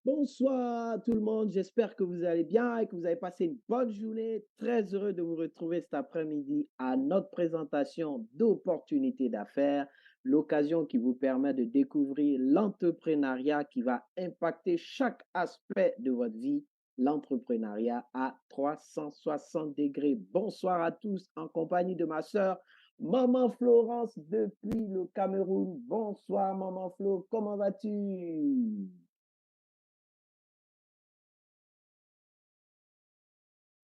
Bonsoir tout le monde, j'espère que vous allez bien et que vous avez passé une bonne journée. Très heureux de vous retrouver cet après-midi à notre présentation d'opportunités d'affaires, l'occasion qui vous permet de découvrir l'entrepreneuriat qui va impacter chaque aspect de votre vie, l'entrepreneuriat à 360 degrés. Bonsoir à tous en compagnie de ma sœur, Maman Florence depuis le Cameroun. Bonsoir Maman Flo, comment vas-tu?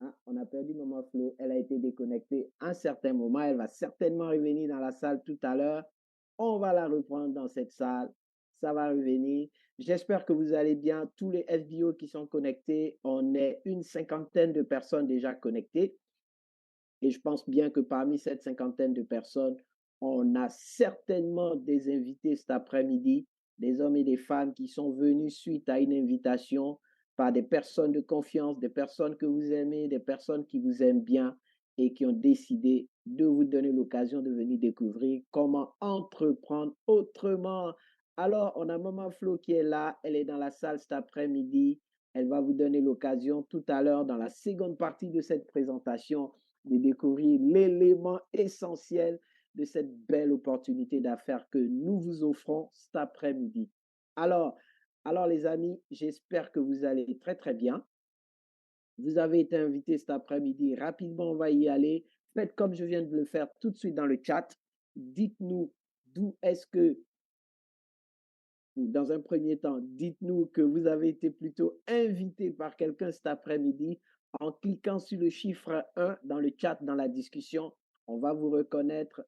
Ah, on a perdu Maman Flo. Elle a été déconnectée à un certain moment. Elle va certainement revenir dans la salle tout à l'heure. On va la reprendre dans cette salle. Ça va revenir. J'espère que vous allez bien. Tous les FBO qui sont connectés, on est une cinquantaine de personnes déjà connectées. Et je pense bien que parmi cette cinquantaine de personnes, on a certainement des invités cet après-midi, des hommes et des femmes qui sont venus suite à une invitation par des personnes de confiance, des personnes que vous aimez, des personnes qui vous aiment bien et qui ont décidé de vous donner l'occasion de venir découvrir comment entreprendre autrement. Alors, on a Maman Flo qui est là, elle est dans la salle cet après-midi. Elle va vous donner l'occasion tout à l'heure dans la seconde partie de cette présentation de découvrir l'élément essentiel de cette belle opportunité d'affaires que nous vous offrons cet après-midi. Alors, alors les amis, j'espère que vous allez très très bien. Vous avez été invité cet après-midi. Rapidement, on va y aller. Faites comme je viens de le faire tout de suite dans le chat. Dites-nous d'où est-ce que, ou dans un premier temps, dites-nous que vous avez été plutôt invité par quelqu'un cet après-midi en cliquant sur le chiffre 1 dans le chat, dans la discussion. On va vous reconnaître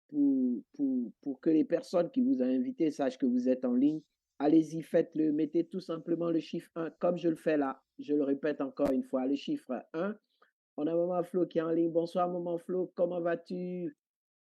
pour que les personnes qui vous ont invité sachent que vous êtes en ligne. Allez-y, faites-le. Mettez tout simplement le chiffre 1 comme je le fais là. Je le répète encore une fois, le chiffre 1. On a Maman Flo qui est en ligne. Bonsoir Maman Flo, comment vas-tu?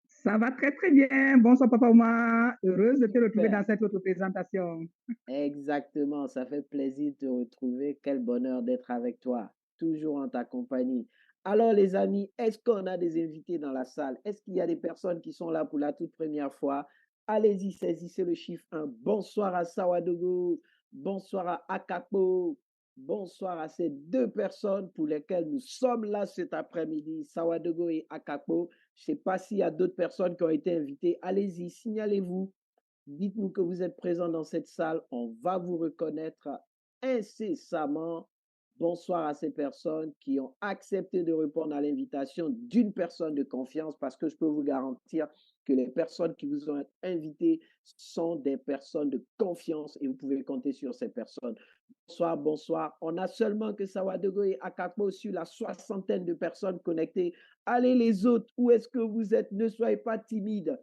Ça va très très bien. Bonsoir Papa Omar. Heureuse de te retrouver Super. dans cette autre présentation. Exactement, ça fait plaisir de te retrouver. Quel bonheur d'être avec toi, toujours en ta compagnie. Alors les amis, est-ce qu'on a des invités dans la salle? Est-ce qu'il y a des personnes qui sont là pour la toute première fois? Allez-y, saisissez le chiffre 1. Bonsoir à Sawadogo, bonsoir à Akapo, bonsoir à ces deux personnes pour lesquelles nous sommes là cet après-midi, Sawadogo et Akapo. Je ne sais pas s'il y a d'autres personnes qui ont été invitées. Allez-y, signalez-vous. Dites-nous que vous êtes présent dans cette salle. On va vous reconnaître incessamment. Bonsoir à ces personnes qui ont accepté de répondre à l'invitation d'une personne de confiance parce que je peux vous garantir que les personnes qui vous ont invité sont des personnes de confiance et vous pouvez compter sur ces personnes. Bonsoir, bonsoir. On a seulement que Sawadogo et Akakpo sur la soixantaine de personnes connectées. Allez les autres, où est-ce que vous êtes? Ne soyez pas timides.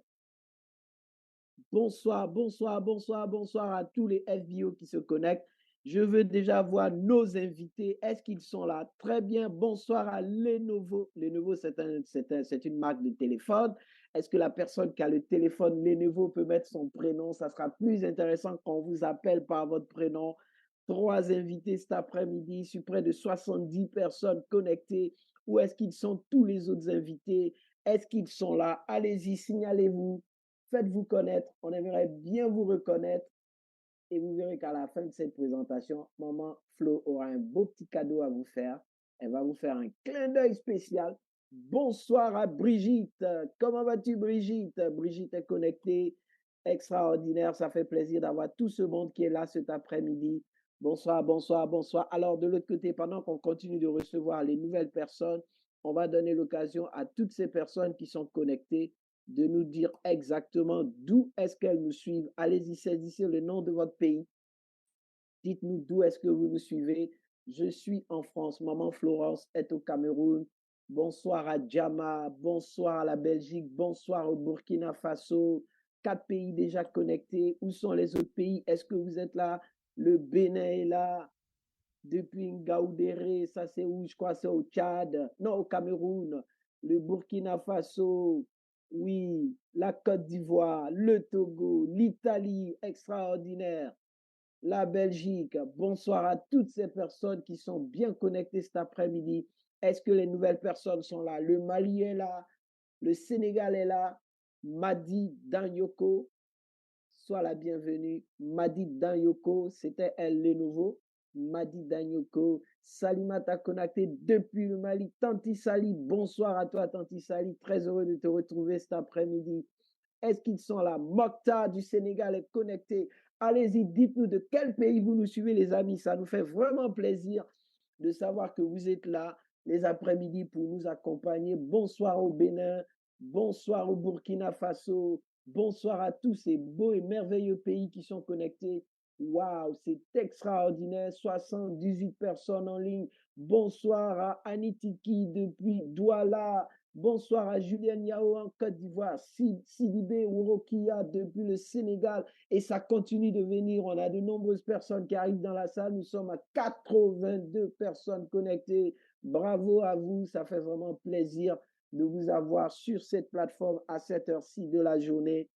Bonsoir, bonsoir, bonsoir, bonsoir à tous les FBO qui se connectent. Je veux déjà voir nos invités. Est-ce qu'ils sont là? Très bien. Bonsoir à Lenovo. Lenovo, c'est une marque de téléphone. Est-ce que la personne qui a le téléphone Lenovo peut mettre son prénom? Ça sera plus intéressant qu'on vous appelle par votre prénom. Trois invités cet après-midi sur près de 70 personnes connectées. Où est-ce qu'ils sont tous les autres invités? Est-ce qu'ils sont là? Allez-y, signalez-vous. Faites-vous connaître. On aimerait bien vous reconnaître. Et vous verrez qu'à la fin de cette présentation, Maman Flo aura un beau petit cadeau à vous faire. Elle va vous faire un clin d'œil spécial. Bonsoir à Brigitte. Comment vas-tu, Brigitte? Brigitte est connectée. Extraordinaire. Ça fait plaisir d'avoir tout ce monde qui est là cet après-midi. Bonsoir, bonsoir, bonsoir. Alors, de l'autre côté, pendant qu'on continue de recevoir les nouvelles personnes, on va donner l'occasion à toutes ces personnes qui sont connectées de nous dire exactement d'où est-ce qu'elles nous suivent. Allez-y, saisissez le nom de votre pays. Dites-nous d'où est-ce que vous nous suivez. Je suis en France. Maman Florence est au Cameroun. Bonsoir à Djama. Bonsoir à la Belgique. Bonsoir au Burkina Faso. 4 pays déjà connectés. Où sont les autres pays? Est-ce que vous êtes là? Le Bénin est là. Depuis Ngaoudéré, ça c'est où? Je crois c'est au Tchad. Non, au Cameroun. Le Burkina Faso. Oui, la Côte d'Ivoire, le Togo, l'Italie, extraordinaire, la Belgique. Bonsoir à toutes ces personnes qui sont bien connectées cet après-midi. Est-ce que les nouvelles personnes sont là? Le Mali est là, le Sénégal est là, Madi Danyoko, sois la bienvenue. Madi Danyoko, c'était elle Lenovo. Madi Danyoko, Salimata connecté depuis le Mali. Tanti Sali, bonsoir à toi, Tanti Sali. Très heureux de te retrouver cet après-midi. Est-ce qu'ils sont là? Mokhtar du Sénégal est connecté. Allez-y, dites-nous de quel pays vous nous suivez, les amis. Ça nous fait vraiment plaisir de savoir que vous êtes là les après-midi pour nous accompagner. Bonsoir au Bénin, bonsoir au Burkina Faso, bonsoir à tous ces beaux et merveilleux pays qui sont connectés. Waouh, c'est extraordinaire. 78 personnes en ligne. Bonsoir à Anitiki depuis Douala. Bonsoir à Julien Yao en Côte d'Ivoire, Sidibé Ourokia depuis le Sénégal, et ça continue de venir. On a de nombreuses personnes qui arrivent dans la salle. Nous sommes à 82 personnes connectées. Bravo à vous, ça fait vraiment plaisir de vous avoir sur cette plateforme à cette heure-ci de la journée.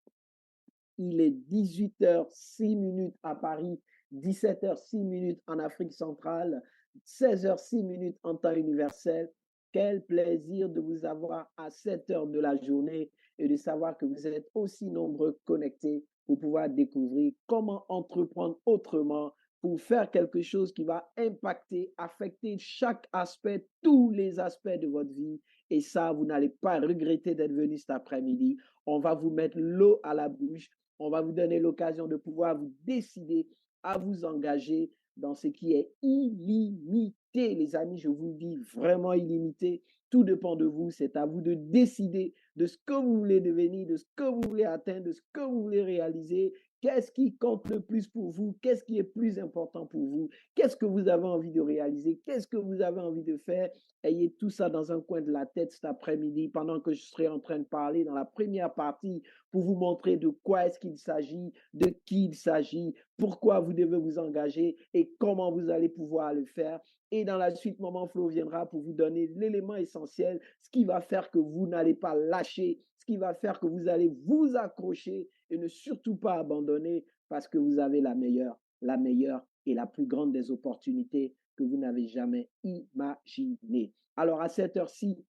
Il est 18h06 à Paris, 17h06 en Afrique centrale, 16h06 en temps universel. Quel plaisir de vous avoir à cette heure de la journée et de savoir que vous êtes aussi nombreux connectés pour pouvoir découvrir comment entreprendre autrement pour faire quelque chose qui va impacter, affecter chaque aspect, tous les aspects de votre vie. Et ça, vous n'allez pas regretter d'être venu cet après-midi. On va vous mettre l'eau à la bouche. On va vous donner l'occasion de pouvoir vous décider à vous engager dans ce qui est illimité. Les amis, je vous le dis, vraiment illimité. Tout dépend de vous. C'est à vous de décider de ce que vous voulez devenir, de ce que vous voulez atteindre, de ce que vous voulez réaliser. Qu'est-ce qui compte le plus pour vous? Qu'est-ce qui est plus important pour vous? Qu'est-ce que vous avez envie de réaliser? Qu'est-ce que vous avez envie de faire? Ayez tout ça dans un coin de la tête cet après-midi pendant que je serai en train de parler dans la première partie pour vous montrer de quoi est-ce qu'il s'agit, de qui il s'agit, pourquoi vous devez vous engager et comment vous allez pouvoir le faire. Et dans la suite, Maman Flo viendra pour vous donner l'élément essentiel, ce qui va faire que vous n'allez pas lâcher, ce qui va faire que vous allez vous accrocher et ne surtout pas abandonner parce que vous avez la meilleure et la plus grande des opportunités que vous n'avez jamais imaginées. Alors à cette heure-ci,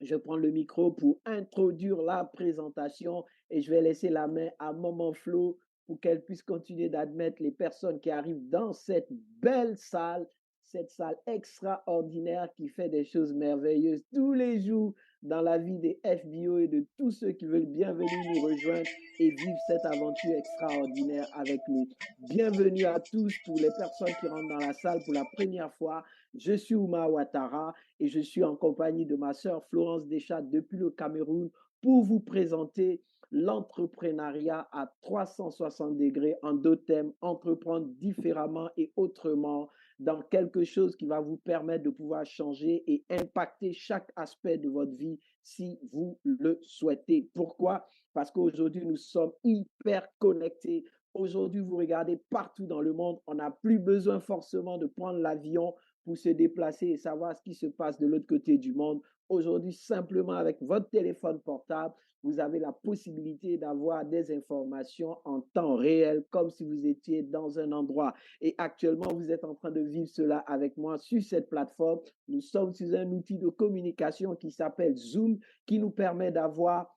je prends le micro pour introduire la présentation et je vais laisser la main à Maman Flo pour qu'elle puisse continuer d'admettre les personnes qui arrivent dans cette belle salle, cette salle extraordinaire qui fait des choses merveilleuses tous les jours dans la vie des FBO et de tous ceux qui veulent bien venir nous rejoindre et vivre cette aventure extraordinaire avec nous. Bienvenue à tous pour les personnes qui rentrent dans la salle pour la première fois. Je suis Oumar Ouattara et je suis en compagnie de ma sœur Florence Deschat depuis le Cameroun pour vous présenter l'entrepreneuriat à 360 degrés en deux thèmes, entreprendre différemment et autrement dans quelque chose qui va vous permettre de pouvoir changer et impacter chaque aspect de votre vie si vous le souhaitez. Pourquoi? Parce qu'aujourd'hui, nous sommes hyper connectés. Aujourd'hui, vous regardez partout dans le monde, on n'a plus besoin forcément de prendre l'avion pour se déplacer et savoir ce qui se passe de l'autre côté du monde. Aujourd'hui, simplement avec votre téléphone portable, vous avez la possibilité d'avoir des informations en temps réel, comme si vous étiez dans un endroit. Et actuellement, vous êtes en train de vivre cela avec moi sur cette plateforme. Nous sommes sur un outil de communication qui s'appelle Zoom, qui nous permet d'avoir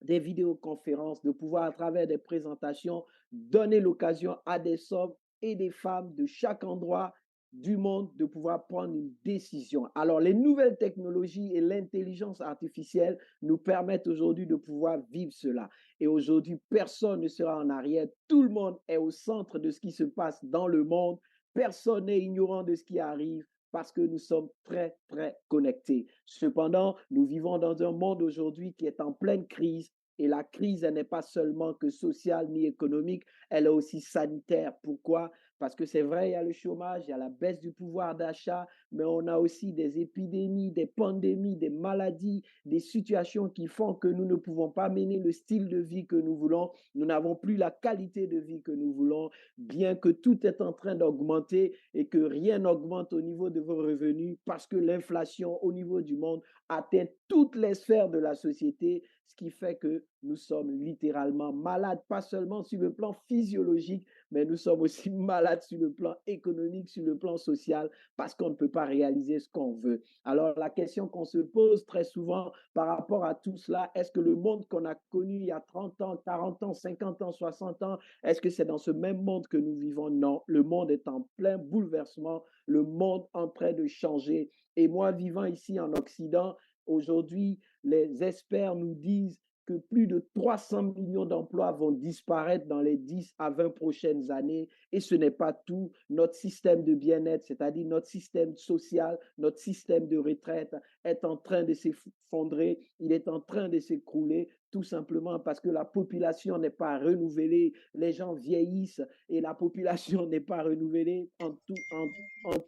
des vidéoconférences, de pouvoir à travers des présentations donner l'occasion à des hommes et des femmes de chaque endroit du monde de pouvoir prendre une décision. Alors, les nouvelles technologies et l'intelligence artificielle nous permettent aujourd'hui de pouvoir vivre cela. Et aujourd'hui, personne ne sera en arrière. Tout le monde est au centre de ce qui se passe dans le monde. Personne n'est ignorant de ce qui arrive parce que nous sommes très, très connectés. Cependant, nous vivons dans un monde aujourd'hui qui est en pleine crise. Et la crise, elle n'est pas seulement que sociale ni économique, elle est aussi sanitaire. Pourquoi? Parce que c'est vrai, il y a le chômage, il y a la baisse du pouvoir d'achat, mais on a aussi des épidémies, des pandémies, des maladies, des situations qui font que nous ne pouvons pas mener le style de vie que nous voulons. Nous n'avons plus la qualité de vie que nous voulons, bien que tout est en train d'augmenter et que rien n'augmente au niveau de vos revenus parce que l'inflation au niveau du monde atteint toutes les sphères de la société, ce qui fait que nous sommes littéralement malades, pas seulement sur le plan physiologique, mais nous sommes aussi malades sur le plan économique, sur le plan social, parce qu'on ne peut pas pas réaliser ce qu'on veut. Alors, la question qu'on se pose très souvent par rapport à tout cela, est-ce que le monde qu'on a connu il y a 30 ans, 40 ans, 50 ans, 60 ans, est-ce que c'est dans ce même monde que nous vivons? Non, le monde est en plein bouleversement, le monde en train de changer. Et moi, vivant ici en Occident, aujourd'hui, les experts nous disent que plus de 300 millions d'emplois vont disparaître dans les 10 à 20 prochaines années. Et ce n'est pas tout. Notre système de bien-être, c'est-à-dire notre système social, notre système de retraite est en train de s'effondrer, il est en train de s'écrouler, tout simplement parce que la population n'est pas renouvelée, les gens vieillissent et la population n'est pas renouvelée en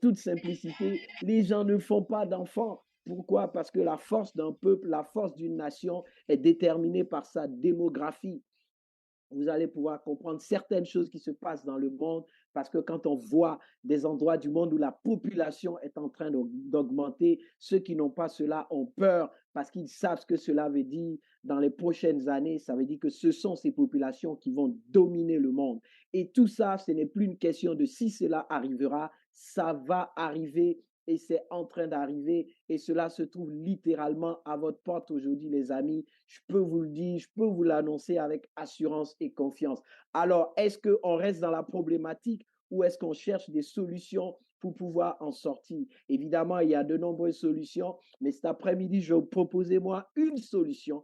toute simplicité. Les gens ne font pas d'enfants. Pourquoi? Parce que la force d'un peuple, la force d'une nation est déterminée par sa démographie. Vous allez pouvoir comprendre certaines choses qui se passent dans le monde parce que quand on voit des endroits du monde où la population est en train d'augmenter, ceux qui n'ont pas cela ont peur parce qu'ils savent ce que cela veut dire dans les prochaines années. Ça veut dire que ce sont ces populations qui vont dominer le monde. Et tout ça, ce n'est plus une question de si cela arrivera, ça va arriver et c'est en train d'arriver et cela se trouve littéralement à votre porte aujourd'hui, les amis. Je peux vous le dire, je peux vous l'annoncer avec assurance et confiance. Alors, est-ce qu'on reste dans la problématique ou est-ce qu'on cherche des solutions pour pouvoir en sortir? Évidemment, il y a de nombreuses solutions, mais cet après-midi, je vais vous proposer, moi, une solution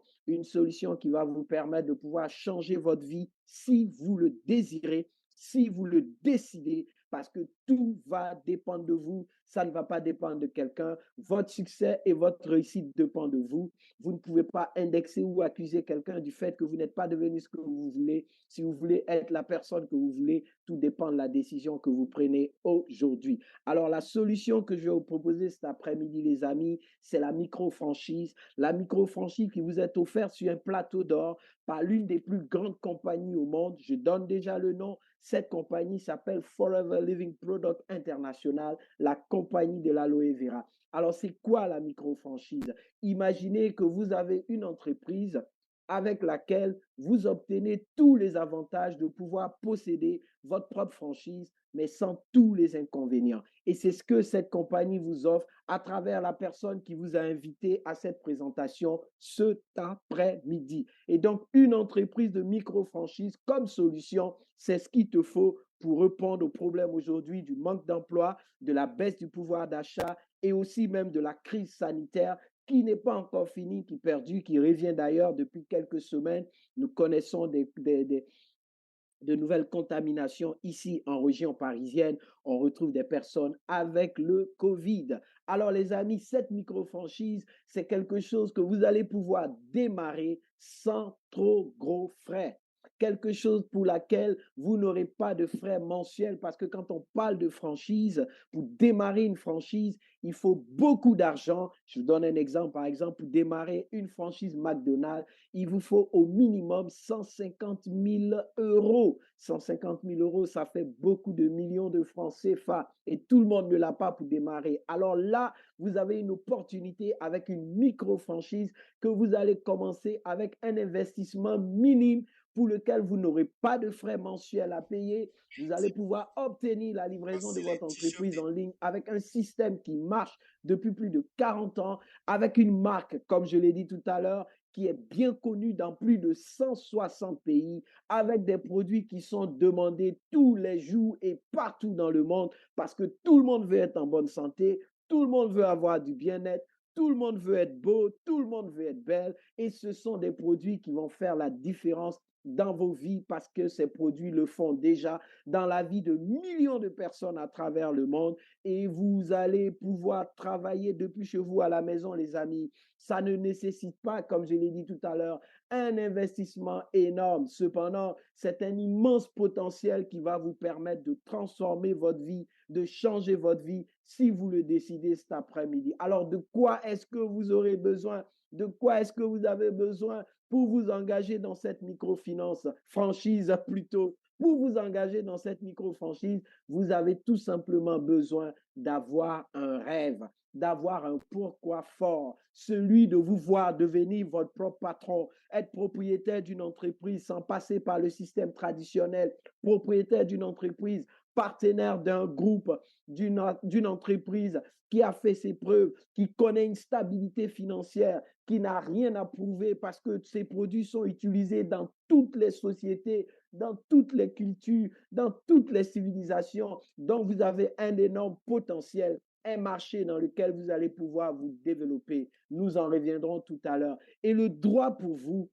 qui va vous permettre de pouvoir changer votre vie si vous le désirez, si vous le décidez, parce que tout va dépendre de vous, ça ne va pas dépendre de quelqu'un. Votre succès et votre réussite dépendent de vous. Vous ne pouvez pas indexer ou accuser quelqu'un du fait que vous n'êtes pas devenu ce que vous voulez. Si vous voulez être la personne que vous voulez, tout dépend de la décision que vous prenez aujourd'hui. Alors, la solution que je vais vous proposer cet après-midi, les amis, c'est la micro-franchise. La micro-franchise qui vous est offerte sur un plateau d'or par l'une des plus grandes compagnies au monde. Je donne déjà le nom. Cette compagnie s'appelle Forever Living Product International, la compagnie de l'aloe vera. Alors, c'est quoi la micro-franchise? Imaginez que vous avez une entreprise avec laquelle vous obtenez tous les avantages de pouvoir posséder votre propre franchise, mais sans tous les inconvénients. Et c'est ce que cette compagnie vous offre à travers la personne qui vous a invité à cette présentation cet après-midi. Et donc, une entreprise de micro-franchise comme solution, c'est ce qu'il te faut pour répondre aux problèmes aujourd'hui du manque d'emploi, de la baisse du pouvoir d'achat et aussi même de la crise sanitaire qui n'est pas encore finie, qui perdure, qui revient d'ailleurs depuis quelques semaines. Nous connaissons de nouvelles contaminations ici en région parisienne. On retrouve des personnes avec le Covid. Alors les amis, cette micro-franchise, c'est quelque chose que vous allez pouvoir démarrer sans trop gros frais. Quelque chose pour laquelle vous n'aurez pas de frais mensuels parce que quand on parle de franchise, pour démarrer une franchise, il faut beaucoup d'argent. Je vous donne un exemple. Par exemple, pour démarrer une franchise McDonald's, il vous faut au minimum 150 000 euros. 150 000 euros, ça fait beaucoup de millions de francs CFA et tout le monde ne l'a pas pour démarrer. Alors là, vous avez une opportunité avec une micro-franchise que vous allez commencer avec un investissement minime pour lequel vous n'aurez pas de frais mensuels à payer. Vous allez pouvoir obtenir la livraison de votre entreprise en ligne avec un système qui marche depuis plus de 40 ans, avec une marque, comme je l'ai dit tout à l'heure, qui est bien connue dans plus de 160 pays, avec des produits qui sont demandés tous les jours et partout dans le monde, parce que tout le monde veut être en bonne santé, tout le monde veut avoir du bien-être, tout le monde veut être beau, tout le monde veut être belle, et ce sont des produits qui vont faire la différence dans vos vies parce que ces produits le font déjà dans la vie de millions de personnes à travers le monde et vous allez pouvoir travailler depuis chez vous à la maison, les amis. Ça ne nécessite pas, comme je l'ai dit tout à l'heure, un investissement énorme. Cependant, c'est un immense potentiel qui va vous permettre de transformer votre vie, de changer votre vie si vous le décidez cet après-midi. Alors, de quoi est-ce que vous aurez besoin? De quoi est-ce que vous avez besoin pour vous engager dans cette microfinance, franchise plutôt? Pour vous engager dans cette micro-franchise, vous avez tout simplement besoin d'avoir un rêve, d'avoir un pourquoi fort, celui de vous voir devenir votre propre patron, être propriétaire d'une entreprise sans passer par le système traditionnel, propriétaire d'une entreprise partenaire d'un groupe, d'une entreprise qui a fait ses preuves, qui connaît une stabilité financière, qui n'a rien à prouver parce que ses produits sont utilisés dans toutes les sociétés, dans toutes les cultures, dans toutes les civilisations. Donc, vous avez un énorme potentiel, un marché dans lequel vous allez pouvoir vous développer. Nous en reviendrons tout à l'heure. Et le droit pour vous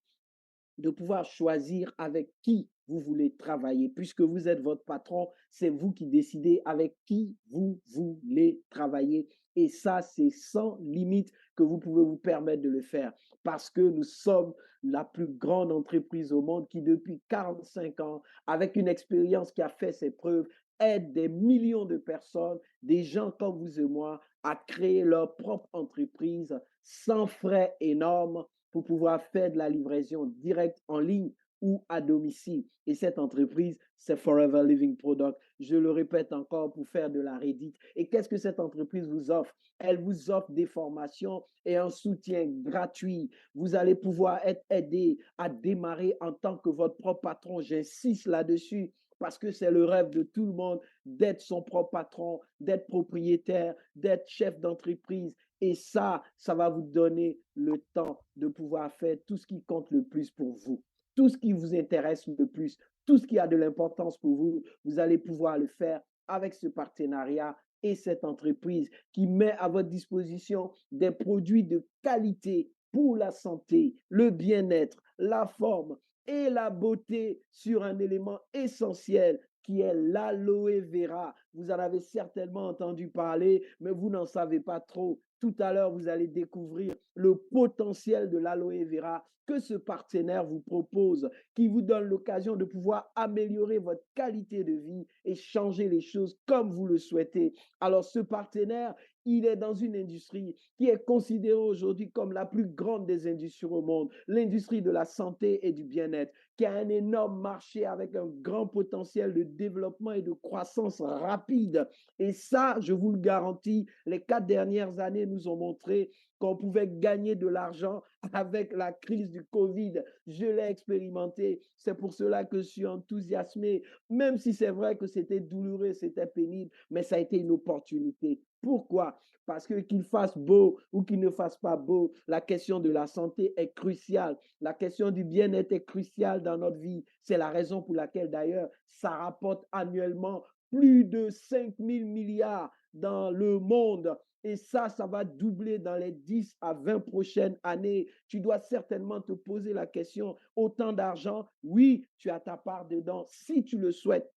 de pouvoir choisir avec qui vous voulez travailler. Puisque vous êtes votre patron, c'est vous qui décidez avec qui vous voulez travailler. Et ça, c'est sans limite que vous pouvez vous permettre de le faire. Parce que nous sommes la plus grande entreprise au monde qui, depuis 45 ans, avec une expérience qui a fait ses preuves, aide des millions de personnes, des gens comme vous et moi, à créer leur propre entreprise sans frais énormes pour pouvoir faire de la livraison directe en ligne ou à domicile. Et cette entreprise, c'est Forever Living Product. Je le répète encore pour faire de la Reddit. Et qu'est-ce que cette entreprise vous offre? Elle vous offre des formations et un soutien gratuit. Vous allez pouvoir être aidé à démarrer en tant que votre propre patron. J'insiste là-dessus parce que c'est le rêve de tout le monde d'être son propre patron, d'être propriétaire, d'être chef d'entreprise. Et ça va vous donner le temps de pouvoir faire tout ce qui compte le plus pour vous, tout ce qui vous intéresse le plus, tout ce qui a de l'importance pour vous. Vous allez pouvoir le faire avec ce partenariat et cette entreprise qui met à votre disposition des produits de qualité pour la santé, le bien-être, la forme et la beauté sur un élément essentiel qui est l'aloe vera. Vous en avez certainement entendu parler, mais vous n'en savez pas trop. Tout à l'heure, vous allez découvrir le potentiel de l'aloe vera que ce partenaire vous propose, qui vous donne l'occasion de pouvoir améliorer votre qualité de vie et changer les choses comme vous le souhaitez. Alors, ce partenaire, il est dans une industrie qui est considérée aujourd'hui comme la plus grande des industries au monde, l'industrie de la santé et du bien-être, qui a un énorme marché avec un grand potentiel de développement et de croissance rapide. Et ça, je vous le garantis, les 4 dernières années nous ont montré qu'on pouvait gagner de l'argent avec la crise du Covid. Je l'ai expérimenté. C'est pour cela que je suis enthousiasmé, même si c'est vrai que c'était douloureux, c'était pénible, mais ça a été une opportunité. Pourquoi? Parce que qu'il fasse beau ou qu'il ne fasse pas beau, la question de la santé est cruciale. La question du bien-être est cruciale dans notre vie. C'est la raison pour laquelle d'ailleurs ça rapporte annuellement plus de 5 000 milliards dans le monde. Et ça va doubler dans les 10 à 20 prochaines années. Tu dois certainement te poser la question, autant d'argent, oui, tu as ta part dedans, si tu le souhaites,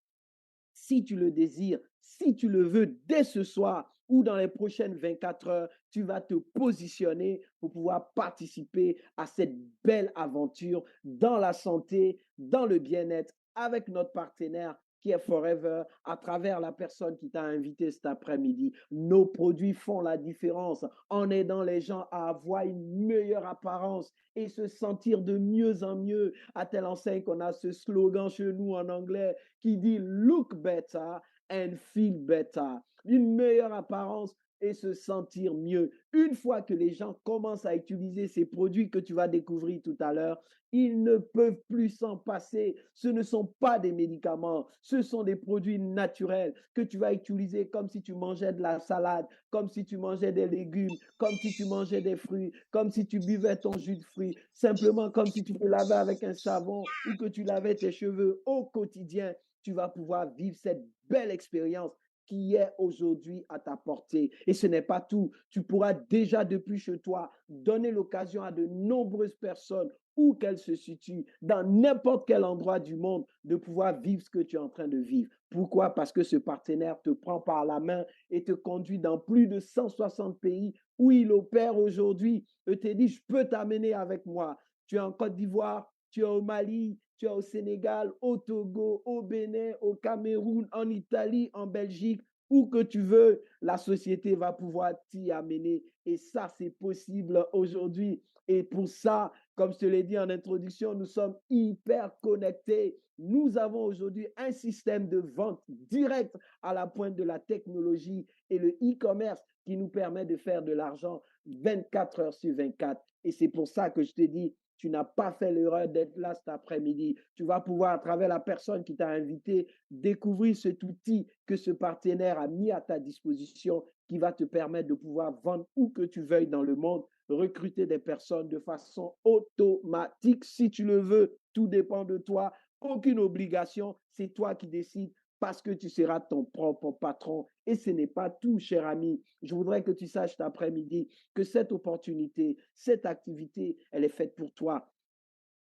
si tu le désires, si tu le veux dès ce soir ou dans les prochaines 24 heures, tu vas te positionner pour pouvoir participer à cette belle aventure dans la santé, dans le bien-être avec notre partenaire qui est Forever, à travers la personne qui t'a invité cet après-midi. Nos produits font la différence en aidant les gens à avoir une meilleure apparence et se sentir de mieux en mieux. À telle enseigne qu'on a ce slogan chez nous en anglais qui dit Look better and feel better. Une meilleure apparence et se sentir mieux. Une fois que les gens commencent à utiliser ces produits que tu vas découvrir tout à l'heure, ils ne peuvent plus s'en passer. Ce ne sont pas des médicaments, ce sont des produits naturels que tu vas utiliser comme si tu mangeais de la salade, comme si tu mangeais des légumes, comme si tu mangeais des fruits, comme si tu buvais ton jus de fruits, simplement comme si tu te lavais avec un savon ou que tu lavais tes cheveux au quotidien. Tu vas pouvoir vivre cette belle expérience qui est aujourd'hui à ta portée. Et ce n'est pas tout. Tu pourras déjà depuis chez toi donner l'occasion à de nombreuses personnes où qu'elles se situent, dans n'importe quel endroit du monde, de pouvoir vivre ce que tu es en train de vivre. Pourquoi? Parce que ce partenaire te prend par la main et te conduit dans plus de 160 pays où il opère aujourd'hui. Et te dit, je peux t'amener avec moi. Tu es en Côte d'Ivoire, tu es au Mali, tu es au Sénégal, au Togo, au Bénin, au Cameroun, en Italie, en Belgique, où que tu veux, la société va pouvoir t'y amener. Et ça, c'est possible aujourd'hui. Et pour ça, comme je te l'ai dit en introduction, nous sommes hyper connectés. Nous avons aujourd'hui un système de vente direct à la pointe de la technologie et le e-commerce qui nous permet de faire de l'argent 24 heures sur 24. Et c'est pour ça que je te dis, tu n'as pas fait l'erreur d'être là cet après-midi. Tu vas pouvoir, à travers la personne qui t'a invité, découvrir cet outil que ce partenaire a mis à ta disposition qui va te permettre de pouvoir vendre où que tu veuilles dans le monde, recruter des personnes de façon automatique si tu le veux. Tout dépend de toi. Aucune obligation. C'est toi qui décides parce que tu seras ton propre patron. Et ce n'est pas tout, cher ami. Je voudrais que tu saches cet après-midi que cette opportunité, cette activité, elle est faite pour toi.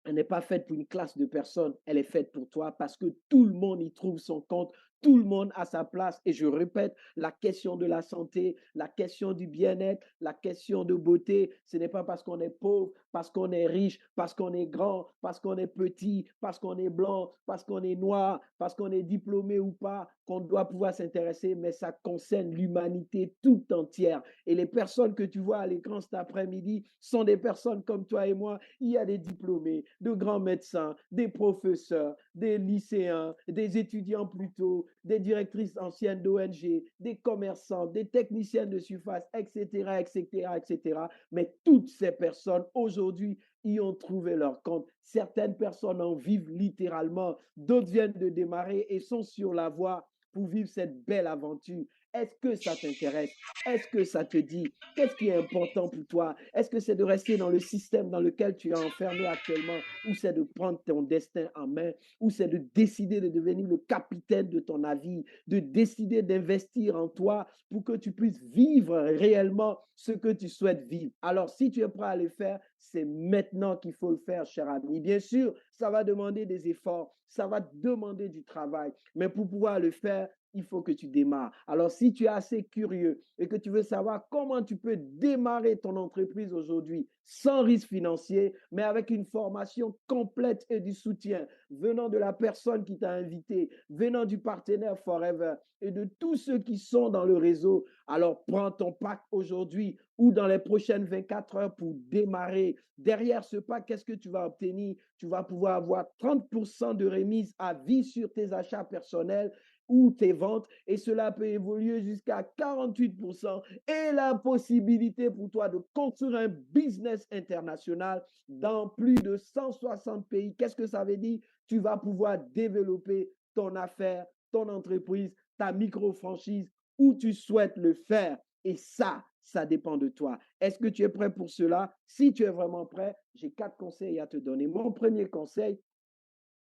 Elle n'est pas faite pour une classe de personnes, elle est faite pour toi parce que tout le monde y trouve son compte, tout le monde a sa place. Et je répète, la question de la santé, la question du bien-être, la question de beauté, ce n'est pas parce qu'on est pauvre, parce qu'on est riche, parce qu'on est grand, parce qu'on est petit, parce qu'on est blanc, parce qu'on est noir, parce qu'on est diplômé ou pas, qu'on doit pouvoir s'intéresser, mais ça concerne l'humanité tout entière. Et les personnes que tu vois à l'écran cet après-midi sont des personnes comme toi et moi. Il y a des diplômés, de grands médecins, des professeurs, des lycéens, des étudiants plutôt, des directrices anciennes d'ONG, des commerçants, des techniciens de surface, etc., etc., etc. Mais toutes ces personnes aujourd'hui y ont trouvé leur compte. Certaines personnes en vivent littéralement, d'autres viennent de démarrer et sont sur la voie pour vivre cette belle aventure. Est-ce que ça t'intéresse? Est-ce que ça te dit? Qu'est-ce qui est important pour toi? Est-ce que c'est de rester dans le système dans lequel tu es enfermé actuellement ou c'est de prendre ton destin en main ou c'est de décider de devenir le capitaine de ton avis, de décider d'investir en toi pour que tu puisses vivre réellement ce que tu souhaites vivre? Alors, si tu es prêt à le faire, c'est maintenant qu'il faut le faire, cher ami. Bien sûr, ça va demander des efforts, ça va demander du travail, mais pour pouvoir le faire, il faut que tu démarres. Alors, si tu es assez curieux et que tu veux savoir comment tu peux démarrer ton entreprise aujourd'hui sans risque financier, mais avec une formation complète et du soutien venant de la personne qui t'a invité, venant du partenaire Forever et de tous ceux qui sont dans le réseau, alors prends ton pack aujourd'hui ou dans les prochaines 24 heures pour démarrer. Derrière ce pack, qu'est-ce que tu vas obtenir? Tu vas pouvoir avoir 30% de remise à vie sur tes achats personnels ou tes ventes et cela peut évoluer jusqu'à 48% et la possibilité pour toi de construire un business international dans plus de 160 pays. Qu'est-ce que ça veut dire? Tu vas pouvoir développer ton affaire, ton entreprise, ta micro-franchise où tu souhaites le faire. Et ça dépend de toi. Est-ce que tu es prêt pour cela? Si tu es vraiment prêt, j'ai 4 conseils à te donner. Mon premier conseil,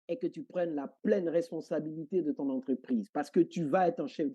et que tu prennes la pleine responsabilité de ton entreprise parce que tu vas être un chef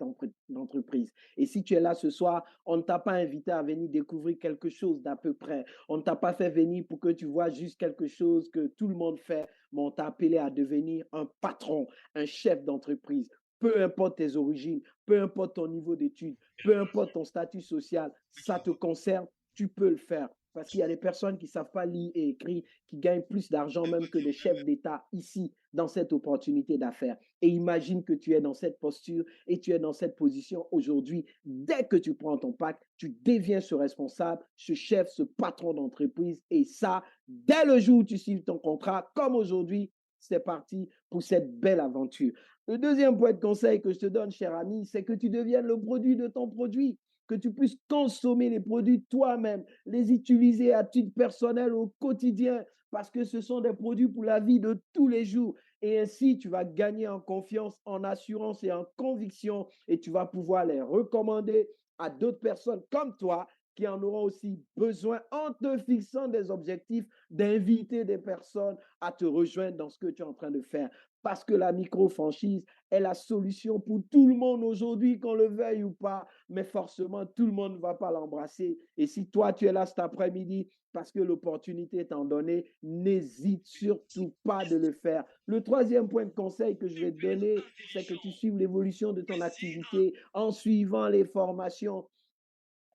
d'entreprise. Et si tu es là ce soir, on ne t'a pas invité à venir découvrir quelque chose d'à peu près. On ne t'a pas fait venir pour que tu vois juste quelque chose que tout le monde fait, mais on t'a appelé à devenir un patron, un chef d'entreprise. Peu importe tes origines, peu importe ton niveau d'études, peu importe ton statut social, ça te concerne, tu peux le faire. Parce qu'il y a des personnes qui ne savent pas lire et écrire, qui gagnent plus d'argent même que des chefs d'État ici, dans cette opportunité d'affaires. Et imagine que tu es dans cette posture et tu es dans cette position aujourd'hui. Dès que tu prends ton pack, tu deviens ce responsable, ce chef, ce patron d'entreprise. Et ça, dès le jour où tu signes ton contrat, comme aujourd'hui, c'est parti pour cette belle aventure. Le deuxième point de conseil que je te donne, cher ami, c'est que tu deviennes le produit de ton produit, que tu puisses consommer les produits toi-même, les utiliser à titre personnel au quotidien, parce que ce sont des produits pour la vie de tous les jours. Et ainsi, tu vas gagner en confiance, en assurance et en conviction, et tu vas pouvoir les recommander à d'autres personnes comme toi qui en auront aussi besoin en te fixant des objectifs, d'inviter des personnes à te rejoindre dans ce que tu es en train de faire. Parce que la micro-franchise est la solution pour tout le monde aujourd'hui, qu'on le veuille ou pas, mais forcément, tout le monde ne va pas l'embrasser. Et si toi, tu es là cet après-midi parce que l'opportunité est en donnée, n'hésite surtout pas de le faire. Le troisième point de conseil que je vais te donner, c'est que tu suives l'évolution de ton activité en suivant les formations.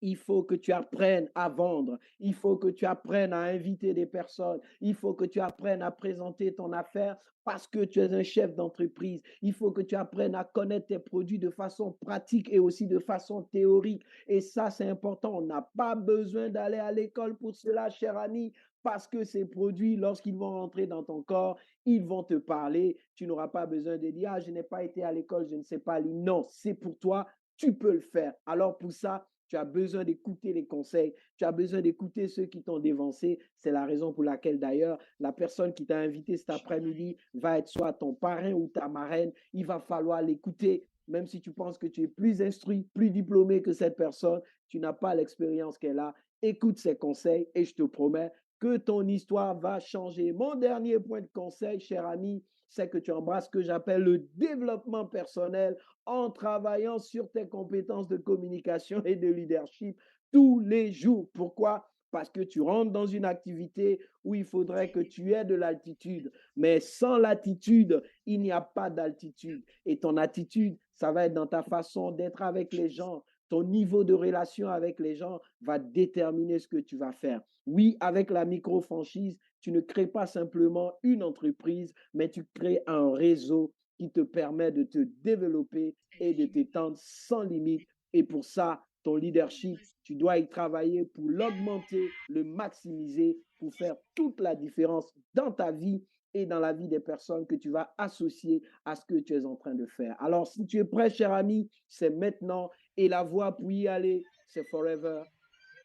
Il faut que tu apprennes à vendre. Il faut que tu apprennes à inviter des personnes. Il faut que tu apprennes à présenter ton affaire parce que tu es un chef d'entreprise. Il faut que tu apprennes à connaître tes produits de façon pratique et aussi de façon théorique. Et ça, c'est important. On n'a pas besoin d'aller à l'école pour cela, cher ami, parce que ces produits, lorsqu'ils vont rentrer dans ton corps, ils vont te parler. Tu n'auras pas besoin de dire, ah, je n'ai pas été à l'école, je ne sais pas lire. Non, c'est pour toi. Tu peux le faire. Alors pour ça, Tu as besoin d'écouter les conseils. Tu as besoin d'écouter ceux qui t'ont dévancé. C'est la raison pour laquelle, d'ailleurs, la personne qui t'a invité cet après-midi va être soit ton parrain ou ta marraine. Il va falloir l'écouter. Même si tu penses que tu es plus instruit, plus diplômé que cette personne, tu n'as pas l'expérience qu'elle a. Écoute ses conseils et je te promets que ton histoire va changer. Mon dernier point de conseil, cher ami, c'est que tu embrasses ce que j'appelle le développement personnel en travaillant sur tes compétences de communication et de leadership tous les jours. Pourquoi? Parce que tu rentres dans une activité où il faudrait que tu aies de l'altitude. Mais sans l'attitude, il n'y a pas d'altitude. Et ton attitude, ça va être dans ta façon d'être avec les gens. Ton niveau de relation avec les gens va déterminer ce que tu vas faire. Oui, avec la micro-franchise, tu ne crées pas simplement une entreprise, mais tu crées un réseau qui te permet de te développer et de t'étendre sans limite. Et pour ça, ton leadership, tu dois y travailler pour l'augmenter, le maximiser, pour faire toute la différence dans ta vie et dans la vie des personnes que tu vas associer à ce que tu es en train de faire. Alors, si tu es prêt, cher ami, c'est maintenant. Et la voie pour y aller, c'est Forever,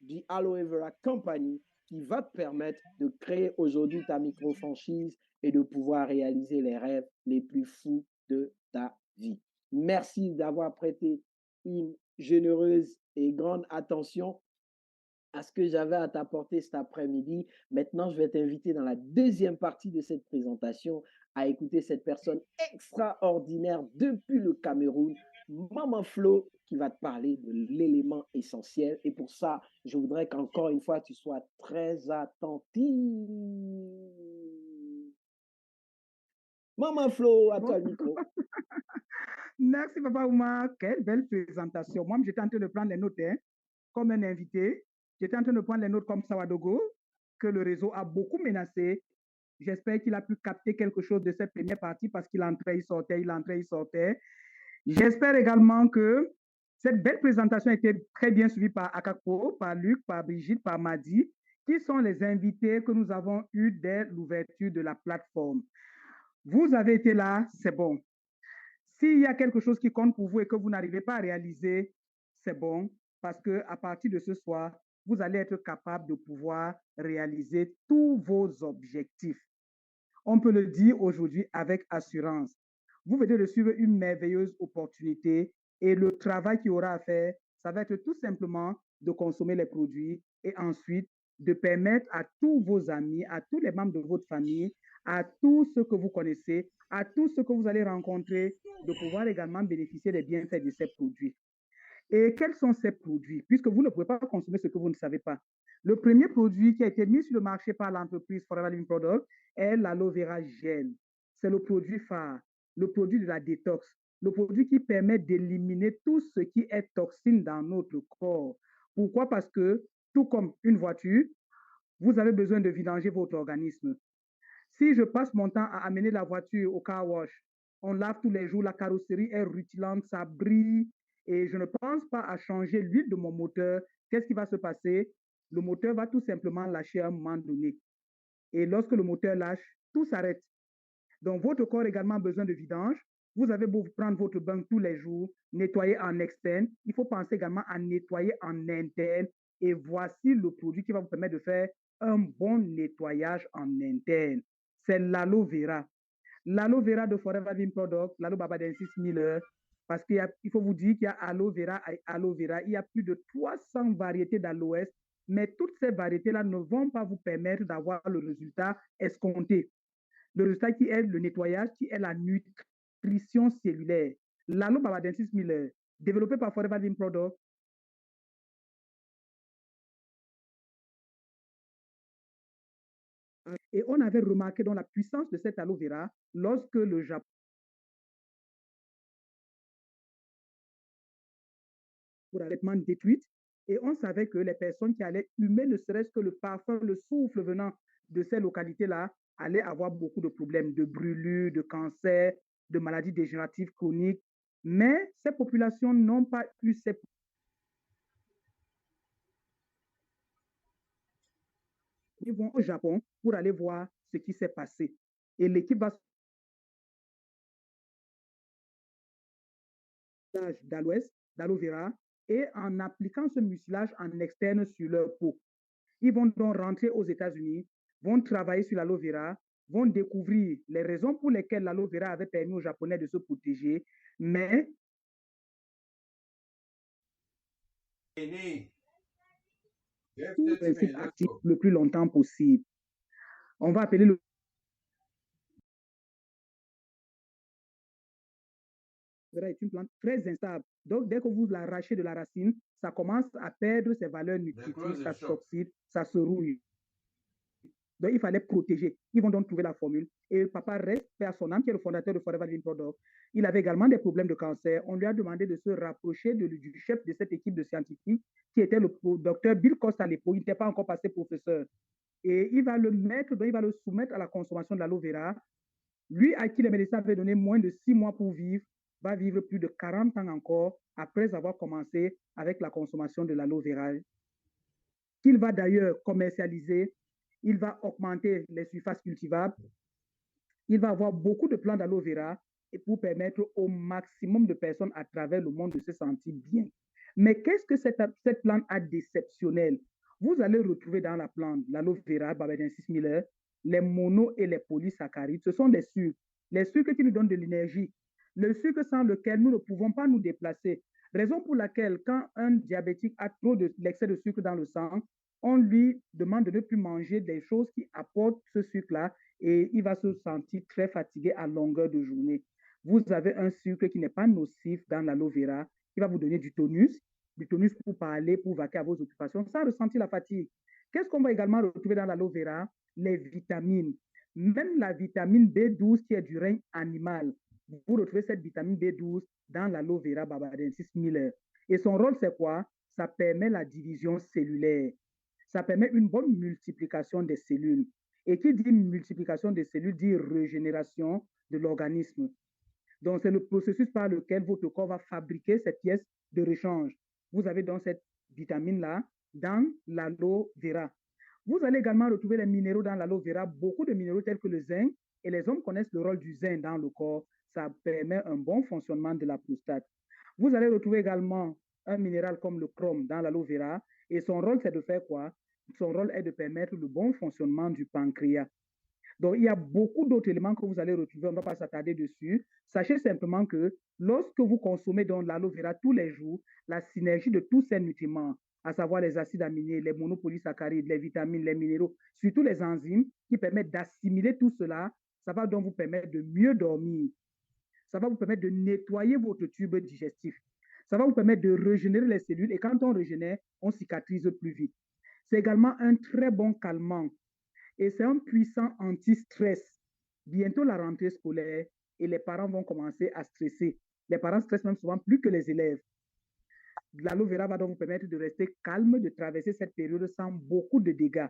the Aloe Vera Company, qui va te permettre de créer aujourd'hui ta micro-franchise et de pouvoir réaliser les rêves les plus fous de ta vie. Merci d'avoir prêté une généreuse et grande attention à ce que j'avais à t'apporter cet après-midi. Maintenant, je vais t'inviter dans la deuxième partie de cette présentation à écouter cette personne extraordinaire depuis le Cameroun, Maman Flo, qui va te parler de l'élément essentiel. Et pour ça, je voudrais qu'encore une fois, tu sois très attentif. Maman Flo, à toi le micro. Merci, Papa Oumar. Quelle belle présentation. Moi, j'étais en train de prendre les notes comme un invité. J'étais en train de prendre les notes comme Sawadogo, que le réseau a beaucoup menacé. J'espère qu'il a pu capter quelque chose de cette première partie parce qu'il entrait, il sortait, il entrait, il sortait. J'espère également que cette belle présentation a été très bien suivie par Akako, par Luc, par Brigitte, par Madi, qui sont les invités que nous avons eus dès l'ouverture de la plateforme. Vous avez été là, c'est bon. S'il y a quelque chose qui compte pour vous et que vous n'arrivez pas à réaliser, c'est bon, parce qu'à partir de ce soir, vous allez être capable de pouvoir réaliser tous vos objectifs. On peut le dire aujourd'hui avec assurance. Vous venez de suivre une merveilleuse opportunité et le travail qu'il y aura à faire, ça va être tout simplement de consommer les produits et ensuite de permettre à tous vos amis, à tous les membres de votre famille, à tous ceux que vous connaissez, à tous ceux que vous allez rencontrer, de pouvoir également bénéficier des bienfaits de ces produits. Et quels sont ces produits? Puisque vous ne pouvez pas consommer ce que vous ne savez pas. Le premier produit qui a été mis sur le marché par l'entreprise Forever Living Product est l'aloe vera gel. C'est le produit phare, le produit de la détox, le produit qui permet d'éliminer tout ce qui est toxine dans notre corps. Pourquoi? Parce que, tout comme une voiture, vous avez besoin de vidanger votre organisme. Si je passe mon temps à amener la voiture au car wash, on lave tous les jours, la carrosserie est rutilante, ça brille, et je ne pense pas à changer l'huile de mon moteur. Qu'est-ce qui va se passer? Le moteur va tout simplement lâcher à un moment donné. Et lorsque le moteur lâche, tout s'arrête. Donc, votre corps a également besoin de vidange. Vous avez beau prendre votre bain tous les jours, nettoyer en externe. Il faut penser également à nettoyer en interne. Et voici le produit qui va vous permettre de faire un bon nettoyage en interne. C'est l'aloe vera. L'aloe vera de Forever Living Product, l'aloe babadensis Miller, parce qu'il faut vous dire qu'il y a aloe vera et aloe vera. Il y a plus de 300 variétés d'aloès, mais toutes ces variétés-là ne vont pas vous permettre d'avoir le résultat escompté. Le résultat qui est le nettoyage, qui est la nutrition cellulaire. L'aloe babadensis Miller, développé par Forever Living Product, et on avait remarqué dans la puissance de cette aloe vera lorsque le Japon complètement détruite. Et on savait que les personnes qui allaient humer, ne serait-ce que le parfum, le souffle venant de ces localités-là, allaient avoir beaucoup de problèmes de brûlures, de cancer, de maladies dégénératives chroniques. Mais ces populations n'ont pas eu ces ils vont au Japon pour aller voir ce qui s'est passé. Et l'équipe va d'aloès, d'aloe vera, et en appliquant ce mucilage en externe sur leur peau. Ils vont donc rentrer aux États-Unis, vont travailler sur l'aloe vera, vont découvrir les raisons pour lesquelles l'aloe vera avait permis aux Japonais de se protéger, mais le principe actif le plus longtemps possible. On va appeler le est une plante très instable. Donc, dès que vous l'arrachez de la racine, ça commence à perdre ses valeurs nutritives, ça s'oxyde, ça se rouille. Donc, il fallait protéger. Ils vont donc trouver la formule. Et papa reste père son âme, qui est le fondateur de Forever Living Product. Il avait également des problèmes de cancer. On lui a demandé de se rapprocher du chef de cette équipe de scientifiques, qui était le docteur Bill Costa à l'époque. Il n'était pas encore passé professeur. Et il va le mettre, donc il va le soumettre à la consommation de l'aloe vera. Lui, à qui les médecins avaient donné moins de 6 mois pour vivre, va vivre plus de 40 ans encore après avoir commencé avec la consommation de l'aloe vera, qu'il va d'ailleurs commercialiser. Il va augmenter les surfaces cultivables. Il va avoir beaucoup de plants d'aloe vera et pour permettre au maximum de personnes à travers le monde de se sentir bien. Mais qu'est-ce que cette plante a d'exceptionnel? Vous allez retrouver dans la plante l'aloe vera, Barbadensis miller, les mono et les polysaccharides. Ce sont les sucres qui nous donnent de l'énergie, le sucre sans lequel nous ne pouvons pas nous déplacer. Raison pour laquelle, quand un diabétique a trop de l'excès de sucre dans le sang, on lui demande de ne plus manger des choses qui apportent ce sucre-là et il va se sentir très fatigué à longueur de journée. Vous avez un sucre qui n'est pas nocif dans l'aloe vera, qui va vous donner du tonus pour parler, pour vaquer à vos occupations, sans ressentir la fatigue. Qu'est-ce qu'on va également retrouver dans l'aloe vera? Les vitamines. Même la vitamine B12 qui est du règne animal. Vous retrouvez cette vitamine B12 dans l'aloe vera Barbadensis miller. Et son rôle, c'est quoi? Ça permet la division cellulaire. Ça permet une bonne multiplication des cellules. Et qui dit multiplication des cellules dit régénération de l'organisme. Donc, c'est le processus par lequel votre corps va fabriquer ces pièces de rechange. Vous avez donc cette vitamine-là dans l'aloe vera. Vous allez également retrouver les minéraux dans l'aloe vera, beaucoup de minéraux tels que le zinc, et les hommes connaissent le rôle du zinc dans le corps. Ça permet un bon fonctionnement de la prostate. Vous allez retrouver également un minéral comme le chrome dans l'aloe vera, et son rôle, c'est de faire quoi? Son rôle est de permettre le bon fonctionnement du pancréas. Donc, il y a beaucoup d'autres éléments que vous allez retrouver, on ne va pas s'attarder dessus. Sachez simplement que lorsque vous consommez donc l'aloe vera tous les jours, la synergie de tous ces nutriments, à savoir les acides aminés, les monopolysaccharides, les vitamines, les minéraux, surtout les enzymes qui permettent d'assimiler tout cela, ça va donc vous permettre de mieux dormir. Ça va vous permettre de nettoyer votre tube digestif. Ça va vous permettre de régénérer les cellules et quand on régénère, on cicatrise plus vite. C'est également un très bon calmant et c'est un puissant anti-stress. Bientôt la rentrée scolaire et les parents vont commencer à stresser. Les parents stressent même souvent plus que les élèves. L'aloe vera va donc vous permettre de rester calme, de traverser cette période sans beaucoup de dégâts.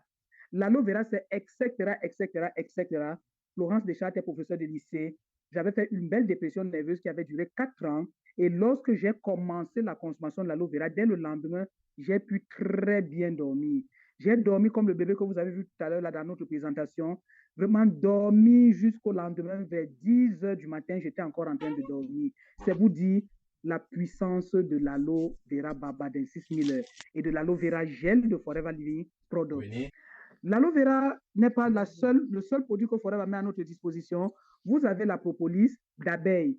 L'aloe vera, c'est etc., etc., etc. Florence Deschartres est professeure de lycée. J'avais fait une belle dépression nerveuse qui avait duré 4 ans. Et lorsque j'ai commencé la consommation de l'aloe vera, dès le lendemain, j'ai pu très bien dormir. J'ai dormi comme le bébé que vous avez vu tout à l'heure là dans notre présentation. Vraiment dormi jusqu'au lendemain vers 10 heures du matin, j'étais encore en train de dormir. C'est vous dire la puissance de l'aloe vera Barbadensis miller et de l'aloe vera gel de Forever Living Product. Oui. L'aloe vera n'est pas le seul produit que Forever met à notre disposition. Vous avez la propolis d'abeille,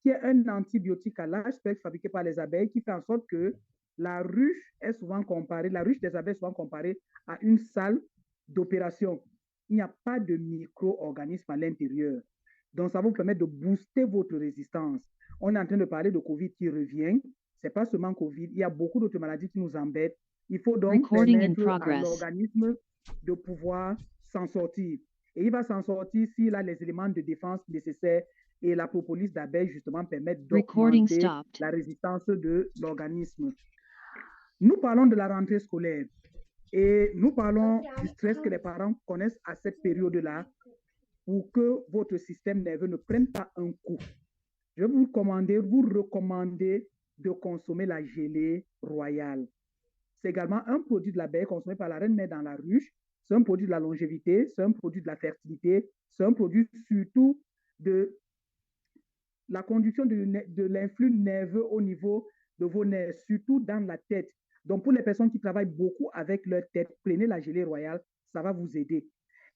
qui est un antibiotique à large spectre fabriqué par les abeilles, qui fait en sorte que la ruche des abeilles est souvent comparée à une salle d'opération. Il n'y a pas de micro-organismes à l'intérieur. Donc, ça va vous permettre de booster votre résistance. On est en train de parler de Covid qui revient. Ce n'est pas seulement Covid. Il y a beaucoup d'autres maladies qui nous embêtent. Il faut donc permettre à l'organisme de pouvoir s'en sortir. Et il va s'en sortir s'il a les éléments de défense nécessaires. Et la propolis d'abeille, justement, permet d'augmenter la résistance de l'organisme. Nous parlons de la rentrée scolaire. Et nous parlons du stress que les parents connaissent à cette période-là pour que votre système nerveux ne prenne pas un coup. Je vais vous recommander de consommer la gelée royale. C'est également un produit de l'abeille consommé par la reine mère dans la ruche. C'est un produit de la longévité, c'est un produit de la fertilité, c'est un produit surtout de la conduction de l'influx nerveux au niveau de vos nerfs, surtout dans la tête. Donc, pour les personnes qui travaillent beaucoup avec leur tête, prenez la gelée royale, ça va vous aider.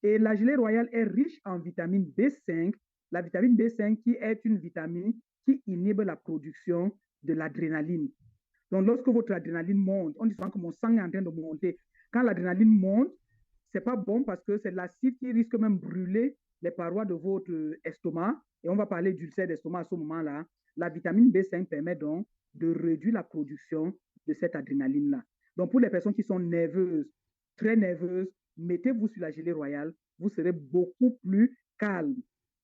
Et la gelée royale est riche en vitamine B5, la vitamine B5 qui est une vitamine qui inhibe la production de l'adrénaline. Donc, lorsque votre adrénaline monte, on dit souvent que mon sang est en train de monter. Quand l'adrénaline monte, c'est pas bon parce que c'est l'acide qui risque même de brûler les parois de votre estomac. Et on va parler d'ulcère d'estomac à ce moment-là. La vitamine B5 permet donc de réduire la production de cette adrénaline-là. Donc, pour les personnes qui sont nerveuses, très nerveuses, mettez-vous sur la gelée royale, vous serez beaucoup plus calme.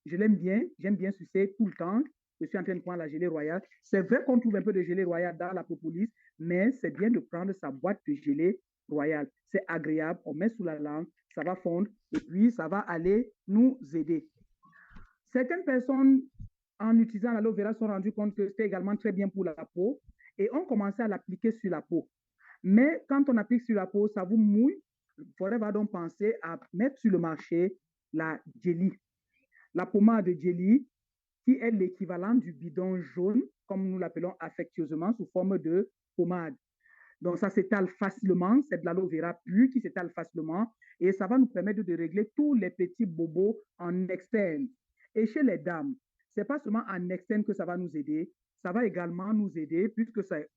Je l'aime bien, j'aime bien sucer tout le temps. Je suis en train de prendre la gelée royale. C'est vrai qu'on trouve un peu de gelée royale dans la propolis, mais c'est bien de prendre sa boîte de gelée royale. C'est agréable, on met sous la langue, ça va fondre et puis ça va aller nous aider. Certaines personnes, en utilisant l'aloe vera, se sont rendues compte que c'était également très bien pour la peau et ont commencé à l'appliquer sur la peau. Mais quand on applique sur la peau, ça vous mouille. Il faudrait donc penser à mettre sur le marché la jelly. La pommade de jelly, qui est l'équivalent du bidon jaune, comme nous l'appelons affectueusement, sous forme de pommade. Donc, ça s'étale facilement. C'est de l'aloe vera pur qui s'étale facilement. Et ça va nous permettre de régler tous les petits bobos en externe. Et chez les dames, ce n'est pas seulement en externe que ça va nous aider. Ça va également nous aider puisque c'est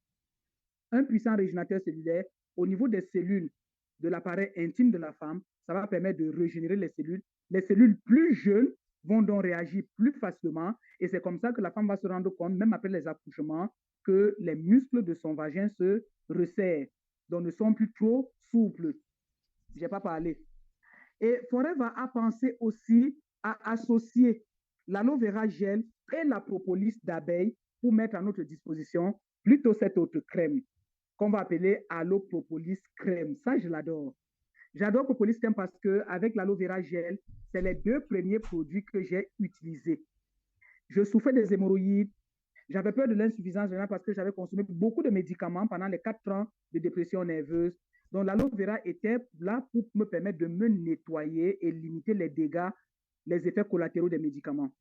un puissant régénérateur cellulaire au niveau des cellules de l'appareil intime de la femme. Ça va permettre de régénérer les cellules. Les cellules plus jeunes vont donc réagir plus facilement. Et c'est comme ça que la femme va se rendre compte, même après les accouchements, que les muscles de son vagin se resserrent, donc ne sont plus trop souples. Je n'ai pas parlé. Et Forever a pensé aussi à associer l'aloe vera gel et la propolis d'abeille pour mettre à notre disposition plutôt cette autre crème qu'on va appeler aloe propolis crème. Ça, je l'adore. J'adore propolis crème parce qu'avec l'aloe vera gel, c'est les deux premiers produits que j'ai utilisés. Je souffrais des hémorroïdes. J'avais peur de l'insuffisance rénale parce que j'avais consommé beaucoup de médicaments pendant les 4 ans de dépression nerveuse. Donc, l'aloe vera était là pour me permettre de me nettoyer et limiter les dégâts, les effets collatéraux des médicaments.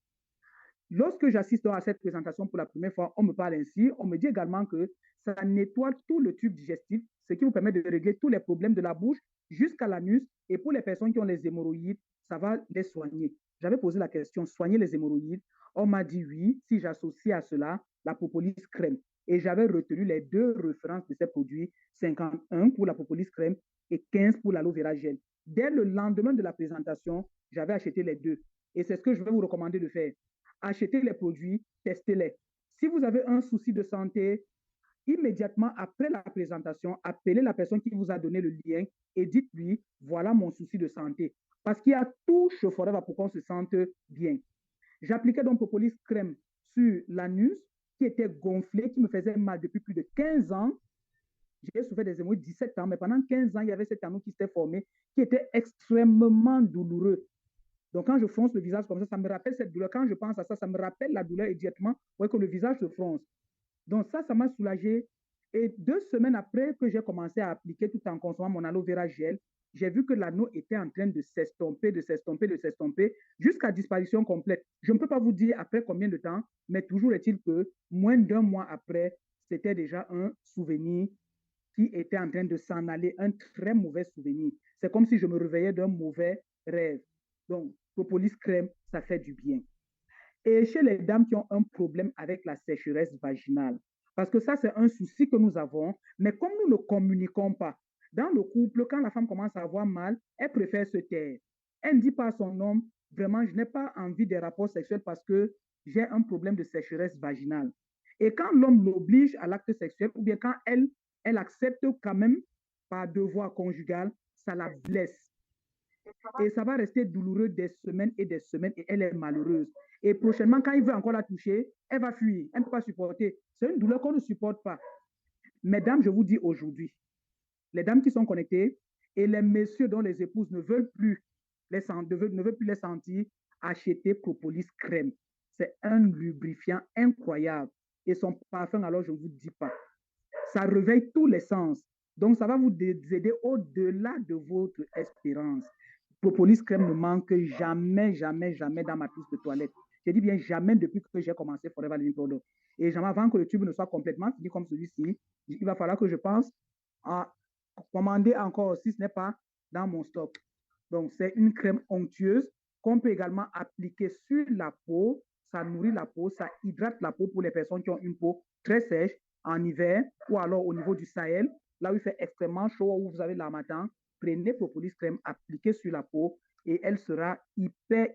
Lorsque j'assiste à cette présentation pour la première fois, on me parle ainsi. On me dit également que ça nettoie tout le tube digestif, ce qui vous permet de régler tous les problèmes de la bouche jusqu'à l'anus. Et pour les personnes qui ont les hémorroïdes, ça va les soigner. J'avais posé la question, soigner les hémorroïdes. On m'a dit oui, si j'associe à cela la propolis crème. Et j'avais retenu les deux références de ces produits, 51 pour la propolis crème et 15 pour l'aloe vera gel. Dès le lendemain de la présentation, j'avais acheté les deux. Et c'est ce que je vais vous recommander de faire. Achetez les produits, testez-les. Si vous avez un souci de santé, immédiatement après la présentation, appelez la personne qui vous a donné le lien et dites-lui, voilà mon souci de santé. Parce qu'il y a tout chez Forever pour qu'on se sente bien. J'appliquais donc propolis crème sur l'anus qui était gonflé, qui me faisait mal depuis plus de 15 ans. J'ai souffert des hémorroïdes 17 ans, mais pendant 15 ans, il y avait cet anneau qui s'était formé, qui était extrêmement douloureux. Donc, quand je fronce le visage comme ça me rappelle cette douleur. Quand je pense à ça, ça me rappelle la douleur immédiatement, ouais, que le visage se fronce. Donc, ça m'a soulagé. Et 2 semaines après que j'ai commencé à appliquer tout en consommant mon aloe vera gel, j'ai vu que l'anneau était en train de s'estomper, jusqu'à disparition complète. Je ne peux pas vous dire après combien de temps, mais toujours est-il que moins d'1 mois après, c'était déjà un souvenir qui était en train de s'en aller, un très mauvais souvenir. C'est comme si je me réveillais d'un mauvais rêve. Donc, propolis crème, ça fait du bien. Et chez les dames qui ont un problème avec la sécheresse vaginale, parce que ça, c'est un souci que nous avons, mais comme nous ne communiquons pas, dans le couple, quand la femme commence à avoir mal, elle préfère se taire. Elle ne dit pas à son homme, vraiment, je n'ai pas envie des rapports sexuels parce que j'ai un problème de sécheresse vaginale. Et quand l'homme l'oblige à l'acte sexuel, ou bien quand elle accepte quand même par devoir conjugal, ça la blesse. Et ça va rester douloureux des semaines et elle est malheureuse. Et prochainement, quand il veut encore la toucher, elle va fuir, elle ne peut pas supporter. C'est une douleur qu'on ne supporte pas. Mesdames, je vous dis aujourd'hui, les dames qui sont connectées et les messieurs dont les épouses ne veulent plus les sentir, achetez Propolis crème. C'est un lubrifiant incroyable. Et son parfum, alors je ne vous dis pas. Ça réveille tous les sens. Donc, ça va vous aider au-delà de votre espérance. Propolis crème ne manque jamais, jamais, jamais dans ma trousse de toilette. J'ai dit bien jamais depuis que j'ai commencé Forever Living Product. Et jamais avant que le tube ne soit complètement fini comme celui-ci, il va falloir que je pense à commander encore si ce n'est pas dans mon stock. Donc, c'est une crème onctueuse qu'on peut également appliquer sur la peau. Ça nourrit la peau, ça hydrate la peau pour les personnes qui ont une peau très sèche en hiver ou alors au niveau du Sahel, là où il fait extrêmement chaud, où vous avez l'harmattan. Prenez Propolis crème, appliquez sur la peau et elle sera hyper